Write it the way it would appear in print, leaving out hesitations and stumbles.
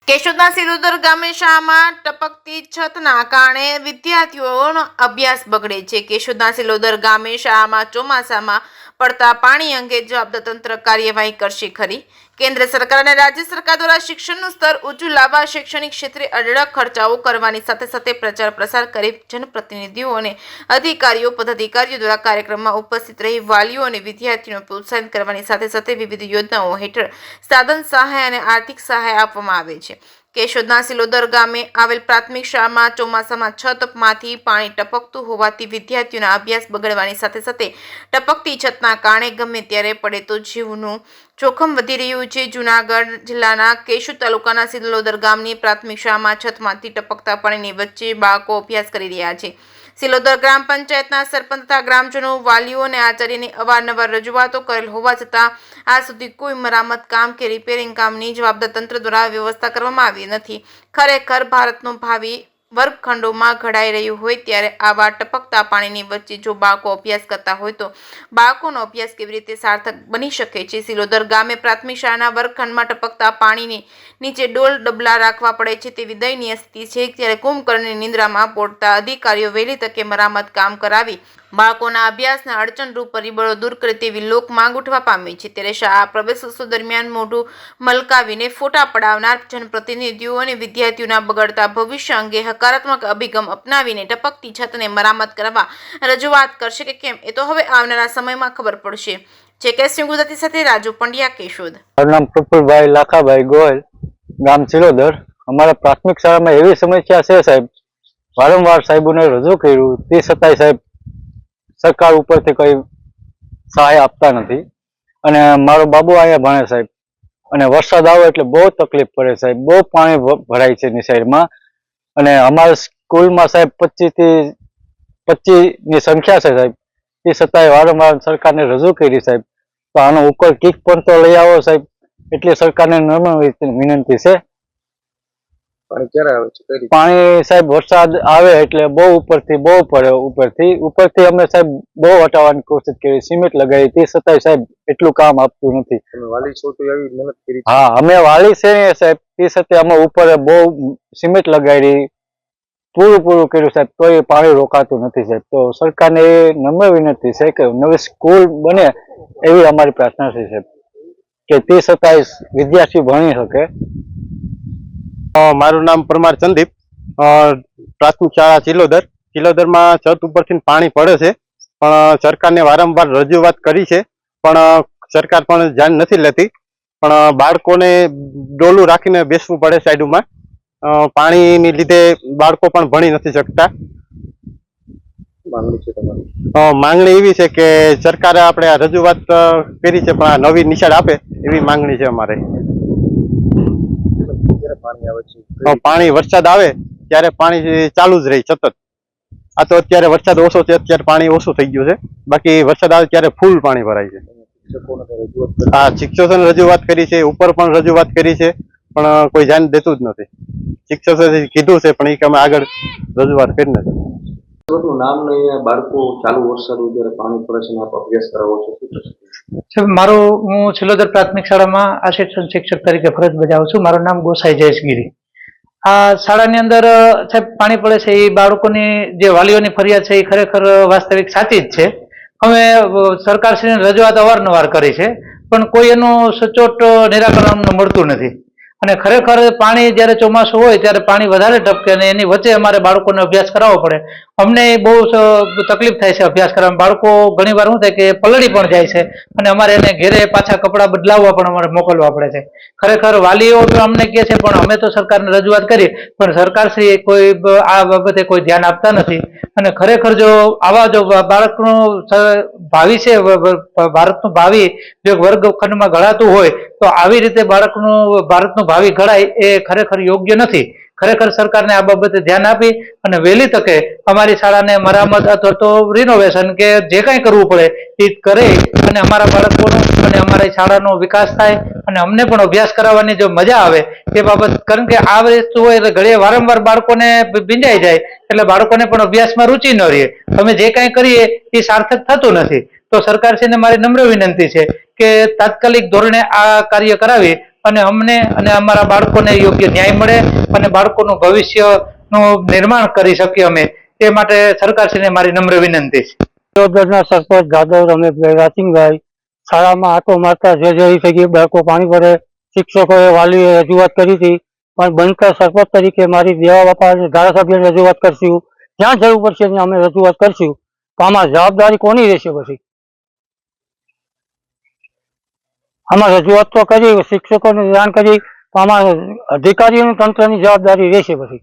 કેશોદના સિરોદર ગામે શાળામાં ટપકતી છતના કારણે વિદ્યાર્થીઓનો અભ્યાસ બગડે છે. કેશોદના સિલોદર ગામે શાળામાં ચોમાસામાં પડતા પાણી અંગે જવાબદાર તંત્ર કાર્યવાહી કરશે ખરી? કેન્દ્ર સરકાર અને રાજ્ય સરકાર દ્વારા શિક્ષણનું સ્તર ઊંચું લાવવા શૈક્ષણિક ક્ષેત્રે અઢળક ખર્ચાઓ કરવાની સાથે સાથે પ્રચાર પ્રસાર કરી જનપ્રતિનિધિઓ અને અધિકારીઓ પદાધિકારીઓ દ્વારા કાર્યક્રમમાં ઉપસ્થિત રહી વાલીઓ અને વિદ્યાર્થીઓને પ્રોત્સાહિત કરવાની સાથે સાથે વિવિધ યોજનાઓ હેઠળ સાધન સહાય અને આર્થિક સહાય આપવામાં આવે છે. કેશોદના સિલોદર ગામે આવેલ પ્રાથમિક શાળામાં ચોમાસામાં છતમાંથી પાણી ટપકતું હોવાથી વિદ્યાર્થીઓના અભ્યાસ બગડવાની સાથે સાથે ટપકતી છતના કારણે ગમે ત્યારે પડે તો જીવનું જોખમ વધી રહ્યું છે. જૂનાગઢ જિલ્લાના કેશોદ તાલુકાના સિલોદર ગામની પ્રાથમિક શાળામાં છતમાંથી ટપકતા પાણીની વચ્ચે બાળકો અભ્યાસ કરી રહ્યા છે. સિલોદર ગ્રામ પંચાયતના સરપંચ તથા ગ્રામજનો, વાલીઓ અને આચાર્યની અવારનવાર રજૂઆતો કરેલ હોવા છતાં આજ સુધી કોઈ મરામત કામ કે રિપેરિંગ કામની જવાબદાર તંત્ર દ્વારા વ્યવસ્થા કરવામાં આવી નથી. ખરેખર ભારતનું ભાવિ વર્ગખંડોમાં ઘડાઈ રહ્યું હોય ત્યારે આવા ટપકતા પાણીની વચ્ચે જો બાળકો અભ્યાસ કરતા હોય તો બાળકોનો અભ્યાસ કેવી રીતે સાર્થક બની શકે છે? સિલોદર ગામે પ્રાથમિક શાળાના વર્ગખંડમાં ટપકતા પાણીની નીચે ડોલ ડબલા રાખવા પડે છે તેવી દયનીય સ્થિતિ છે. ત્યારે કુંભકર્ણની નિંદ્રામાં પોડતા અધિકારીઓ વહેલી તકે મરામત કામ કરાવી બાળકોના અભ્યાસના અડચણરૂપ પરિબળો દૂર કરે તેવી લોક માંગ ઉઠવા પામી છે. ત્યારે શાળા પ્રવેશોત્સવ દરમિયાન મોઢું મલકાવીને ફોટા પડાવનાર જનપ્રતિનિધિઓ અને વિદ્યાર્થીઓના બગડતા ભવિષ્ય અંગે હકારાત્મક અભિગમ અપનાવીને ટપકતી છતને મરામત કરવા રજૂઆત કરશે કે કેમ એ તો હવે આવનારા સમયમાં ખબર પડશે. જેકેએસ ગુજરાતી સાથે રાજુ પંડ્યા, કેશોદ. મારું નામ પ્રફુલભાઈ લાખાભાઈ ગોયલ, ગામ સિલોદર. અમારા પ્રાથમિક શાળામાં એવી સમસ્યા છે સાહેબ, વારંવાર સાહેબોને રજૂ કર્યું તે છતાંય સાહેબ સરકાર ઉપરથી કોઈ સહાય આપતા નથી. અને મારો બાબુ અહીંયા ભણે સાહેબ, અને વરસાદ આવે એટલે બહુ તકલીફ પડે સાહેબ, બહુ પાણી ભરાય છે નિસાઈડમાં. અને અમારા સ્કૂલમાં સાહેબ 25ની સંખ્યા છે સાહેબ, તે છતાંય વારંવાર સરકારને રજૂ કરી સાહેબ. તો આનો ઉપર કિક પણ તો લઈ આવો સાહેબ, એટલી સરકારને નમ્ર વિનંતી છે. પાણી ક્યારે આવે છે? પાણી સાહેબ વરસાદ આવે એટલે બહુ ઉપરથી બહુ પડે, ઉપરથી અમે સાહેબ બહુ હટાવવાની કોશિશ કરી, સિમેન્ટ લગાવી, તે છતાંય સાહેબ એટલું કામ આપતું નથી. વાલી છો તો એવી મહેનત કરી? હા, અમે વાલી છે સાહેબ, તે છતાં અમે ઉપર બહુ સિમેન્ટ લગાડી, પૂરું કર્યું સાહેબ, તોય પાણી રોકાતું નથી સાહેબ. તો સરકારને એ નમ્ર વિનંતી છે કે નવી સ્કૂલ બને એવી અમારી પ્રાર્થના છે સાહેબ, કે તે છતાંય વિદ્યાર્થી ભણી શકે. મારું નામ પરમાર સંદીપ, પ્રાથમિક શાળા સિલોદરમાં છત ઉપરથી પાણી પડે છે, પણ સરકારને વારંવાર રજૂઆત કરી છે, પણ સરકાર પણ ધ્યાન નથી લેતી. પણ બાળકોને ડોલું રાખીને બેસવું પડે સાઈડમાં, પાણીની લીધે બાળકો પણ ભણી નથી શકતા. માંગણી છે તમારી? માંગણી એવી છે કે સરકારે આપણે રજૂઆત કરી છે, પણ આ નવી નિશાળ આપે એવી માંગણી છે અમારે. પાણી વરસાદ આવે ત્યારે પાણી ચાલુ જ રહે સતત. આ તો અત્યારે વરસાદ ઓછો છે, અત્યારે પાણી ઓછું થઈ ગયું છે, બાકી વરસાદ આવે ત્યારે ફૂલ પાણી ભરાય છે. હા, શિક્ષકોને રજૂઆત કરી છે, ઉપર પણ રજૂઆત કરી છે, પણ કોઈ ધ્યાન દેતું જ નથી. શિક્ષકોએ કીધું છે પણ એ કે અમે આગળ રજૂઆત કરી નથી. નામ નહીં, બાળકો ચાલુ વરસાદ જ્યારે પાણી પડે છે આપ અભ્યાસ કરાવો છો? હું સિલોદર પ્રાથમિક શાળામાં આસિસ્ટન્ટ શિક્ષક તરીકે ફરજ બજાવું છું. મારું નામ ગોસાઈ જયેશગીરી. આ શાળાની અંદર સાહેબ પાણી પડે છે, એ બાળકોની જે વાલીઓની ફરિયાદ છે એ ખરેખર વાસ્તવિક સાચી જ છે. અમે સરકારશ્રીને રજૂઆત અવારનવાર કરી છે, પણ કોઈ એનું સચોટ નિરાકરણ અમને મળતું નથી. અને ખરેખર પાણી જ્યારે ચોમાસું હોય ત્યારે પાણી વધારે ટપકે અને એની વચ્ચે અમારે બાળકોને અભ્યાસ કરાવવો પડે. અમને બહુ તકલીફ થાય છે અભ્યાસ કરવામાં. બાળકો ઘણી વાર શું થાય કે પલળી પણ જાય છે અને અમારે એને ઘેરે પાછા કપડાં બદલાવવા પણ અમારે મોકલવા પડે છે. ખરેખર વાલીઓ અમને કહે છે, પણ અમે તો સરકારને રજૂઆત કરી, પણ સરકારશ્રી કોઈ આ બાબતે કોઈ ધ્યાન આપતા નથી. અને ખરેખર જો આવા જો બાળકનું ભાવિ છે, ભારતનું ભાવિ જો વર્ગખંડમાં ઘડાતું હોય તો આવી રીતે ભારતનું ભાવિ ઘડાય એ ખરેખર યોગ્ય નથી. ખરેખર સરકારને આ બાબતે ધ્યાન આપી અને વહેલી તકે અમારી શાળાને મરામત અથવા તો રિનોવેશન કે જે કંઈ કરવું પડે એ કરે અને અમારા બાળકોનો અને અમારી શાળાનો વિકાસ થાય અને અમને પણ અભ્યાસ કરાવવાની જો મજા આવે એ બાબત. કારણ કે આ વસ્તુ હોય એટલે ઘડીએ વારંવાર બાળકોને ભીંજાઈ જાય એટલે બાળકોને પણ અભ્યાસમાં રુચિ ન રહે. અમે જે કંઈ કરીએ એ સાર્થક થતું નથી. તો સરકારશ્રીને મારી નમ્ર વિનંતી છે કે તાત્કાલિક ધોરણે આ કાર્ય કરાવી અને અમને અને અમારા બાળકોને યોગ્ય ન્યાય મળે અને બાળકોનું ભવિષ્યનું નિર્માણ કરી શકીએ અમે તે માટે સરકારશ્રીને મારી નમ્ર વિનંતી છે. દિયોદરના સરપંચ જાદવ રમેશભાઈ રાસિંગભાઈ શાળામાં આંટો મારતા જે થઈ ગઈ બાળકો પાણી ભરે, શિક્ષકોએ વાલીએ રજૂઆત કરી હતી, પણ બનતા સરપંચ તરીકે મારી દેવા બાપા અને ધારાસભ્યને રજૂઆત કરશું, જ્યાં જરૂર પડશે ત્યાં અમે રજૂઆત કરશું. તો આમાં જવાબદારી કોની રહેશે? પછી આમાં રજૂઆત તો કરી, શિક્ષકોને જાણ કરી, તો આમાં અધિકારીઓની તંત્રની જવાબદારી રહેશે. પછી